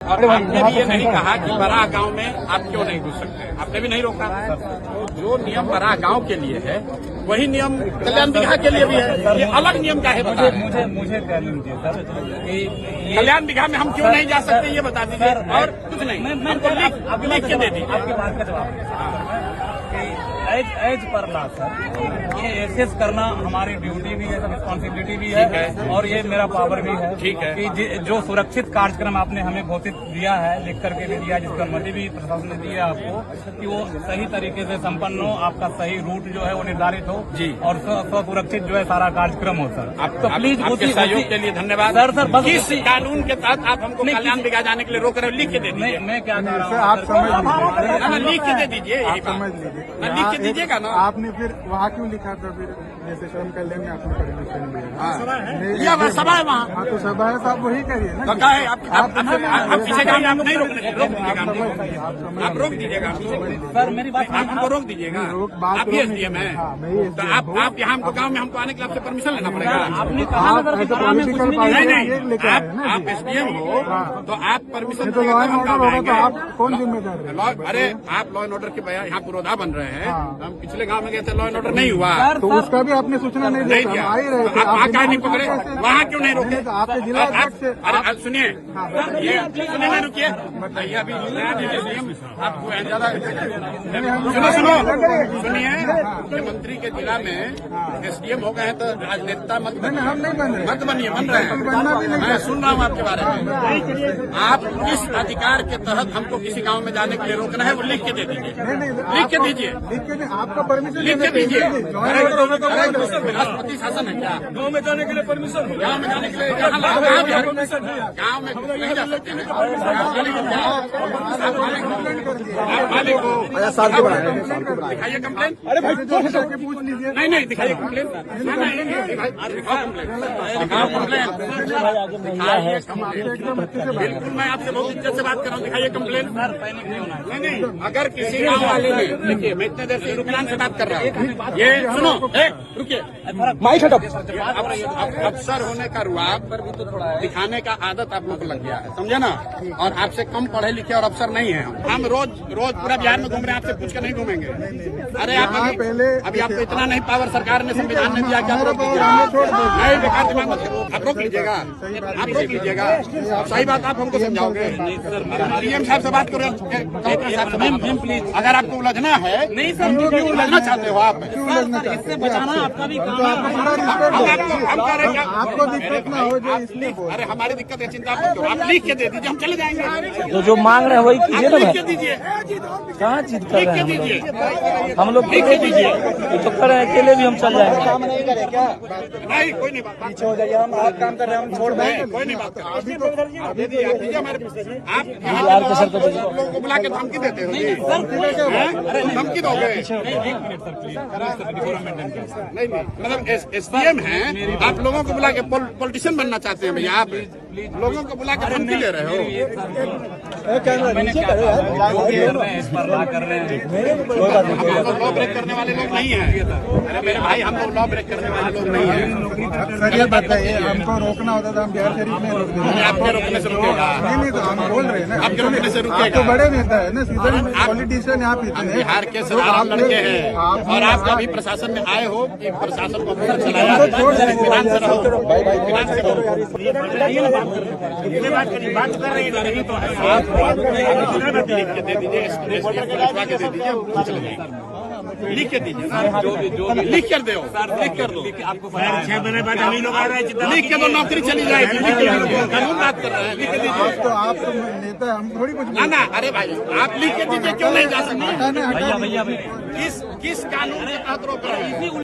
और आपने भी ये नहीं कहा कि बड़ा गांव में आप क्यों नहीं घुस सकते, आपने भी नहीं रोका। जो नियम बड़ा गांव के लिए है वही नियम कल्याण बिघा के लिए भी है। ये अलग नियम का है, बता रहे हैं। मुझे कह दीजिए सर, कल्याण बिघा में हम क्यों नहीं जा सकते ये बता दीजिए, और कुछ नहीं। हमको लिख के दे दीजिए। आपकी बात का जवाब एज पर ला सर, ये एसेस करना हमारी ड्यूटी भी है, रिस्पॉन्सिबिलिटी भी है, और ये मेरा पावर भी है। ठीक है कि जो सुरक्षित कार्यक्रम आपने हमें घोषित दिया है, लिख करके भी दिया, जिसकी अनुमति भी प्रशासन ने दी है आपको, कि वो सही तरीके से संपन्न हो, आपका सही रूट जो है वो निर्धारित हो जी, और सुरक्षित जो है सारा कार्यक्रम हो सर। आप तो प्लीज आपके सहयोग के लिए धन्यवाद सर। बस किस कानून के तहत आप हमको कल्याण बिघा जाने के लिए रोक रहे हो, लिख के दे दीजिए। मैं क्या कह रहा हूँ, आप समझ लिख के दे दीजिए, यही समझ बात लीजिए, लिख के दीजिएगा ना। आपने फिर वहाँ क्यों लिखा था, फिर जैसे श्रम कल्याण में आपने परमिशन दिया। यह सभा है वहाँ, हाँ तो सभा है, तो आप वही करिए ना। तो क्या है आप पीछे जाएंगे, आप नहीं रोकने, रोक दीजिएगा, आप रोक दीजिएगा सर। मेरी बात आप हमको रोक दीजिएगा, आप ही एसडीएम है, तो आप यहाँ हमको गाँव में हमको आने के लिए आपसे परमिशन लेना पड़ेगा। आपने कहा नहीं, आप एसडीएम हो तो आप परमिशन तो लॉ एंड ऑर्डर होगा तो आप कौन जिम्मेदार है? अरे आप लॉ एंड ऑर्डर के यहाँ पुरोधा बन रहे हैं, हम पिछले गांव में गए थे, लॉ एंड ऑर्डर नहीं हुआ, तो उसका भी आपने सूचना नहीं दिया, दिया। आ ही रहे थे। आप वहाँ नहीं पकड़े, वहाँ क्यों नहीं रोके? आपके जिला अध्यक्ष से अरे सुनिए, ये सुनिए, नहीं रुकिए, बताइए अभी आपको ज्यादा सुनिए, मुख्यमंत्री के जिला में एसडीएम हो गए हैं तो राजनेता मत हम नहीं बन रहे, मत बनिए, बन रहे हैं। मैं सुन रहा हूँ आपके बारे में। आप किस अधिकार के तहत हमको किसी गांव में जाने के लिए रोकना है वो लिख के दे दीजिए, लिख के दीजिए, आपका परमिशन लिख के दीजिए। राष्ट्रपति शासन है क्या? गाँव में जाने के लिए परमिशन, गाँव में जाने के लिए गाँव में नहीं जा सकते हैं। आप मालिक हो, दिखाइए कंप्लेन। अरे भाई पूछ लीजिए। नहीं दिखाइए कंप्लेन, बिल्कुल मैं आपसे बहुत इज्जत से बात कर रहा हूँ, दिखाइए कंप्लेन। नहीं, अगर किसी गाँव वाले ने, देखिए मैं इतने देर से रुकनान से बात कर रहा हूँ, ये सुनो, रुकिए, माइक हटो। अफसर होने का रुआब दिखाने का आदत आप लोग को लग गया है, समझे ना, और आपसे कम पढ़े लिखे और अफसर नहीं है हम रोज पूरा बिहार में घूम रहे हैं, आपसे पूछ कर नहीं घूमेंगे। अरे आप अभी आपको इतना नहीं पावर सरकार ने, संविधान ने दिया, क्या आप रोक दीजिएगा? नहीं, बेकार दिमाग मत करो, आप रोक लीजिएगा, आप रोक लीजिएगा। सही बात आप हमको समझाओगे। डीएम साहब से बात करो, प्लीज। अगर आपको उलझना है, नहीं सर, क्यों उलझना चाहते हो आप? इससे बचाना आपका भी काम है। आपको दिक्कत ना हो जाए इसलिए। अरे हमारी दिक्कत है, चिंता मत करो, आप लिख के दे दीजिए, हम चले जाएंगे। तो जो मांग रहे हैं वही कीजिए ना लिख भाई। के दीजिए, कहाँ चीज कर लिख रहे के हैं दीजिए, हम लोग लिख के दीजिए। तो कर रहे हैं, अकेले भी हम चल जाएंगे। नहीं कोई नहीं बात, पीछे हो जाइए, हम आप काम कर रहे हैं, हम छोड़ देंगे, कोई नहीं बात। आप दीजिए हमारे, आप लोगों को बुला के धमकी देते हो, धमकी दोगे? नहीं मतलब एसडीएम है, आप लोगों को बुला के पॉलिटिशियन बनना चाहते हैं भैया, आप लोगों को बुला के धमकी दे रहे हो। लॉ ब्रेक करने वाले लोग नहीं है, अरे मेरे भाई हम लोग लॉ ब्रेक करने वाले लोग नहीं है। सर ये बताइए, हमको रोकना होता था, हम बिहार शरीफ में रोक देंगे। आपके रोकने से रुकेगा? नहीं तो हम बोल रहे हैं ना, आपके रोकने से रुकेगा? आप तो बड़े नेता है ना, सीजन पॉलिटिशियन आप इतने बिहार के साधारण लड़के हैं, और आप कभी प्रशासन में आए हो कि प्रशासन को चलाया? विधान से रहो, विधान से रहो। बात कर रही नहीं तो लिख के दे दीजिए, के दे दीजिए, लिख के दीजिए, जो भी लिख कर दो, लिख कर दो। आपको 6 महीने बाद हम ही लोग आ रहे हैं, लिख के दो, नौकरी चली जाएगी। लिख के दीजिए, कानून बात कर रहे हैं, लिख के दीजिए। तो आप नेता, हम थोड़ी कुछ ना, अरे भाई आप लिख के दीजिए, क्यों नहीं जा सकते? भैया किस कानून के तहत रोक रहे हैं?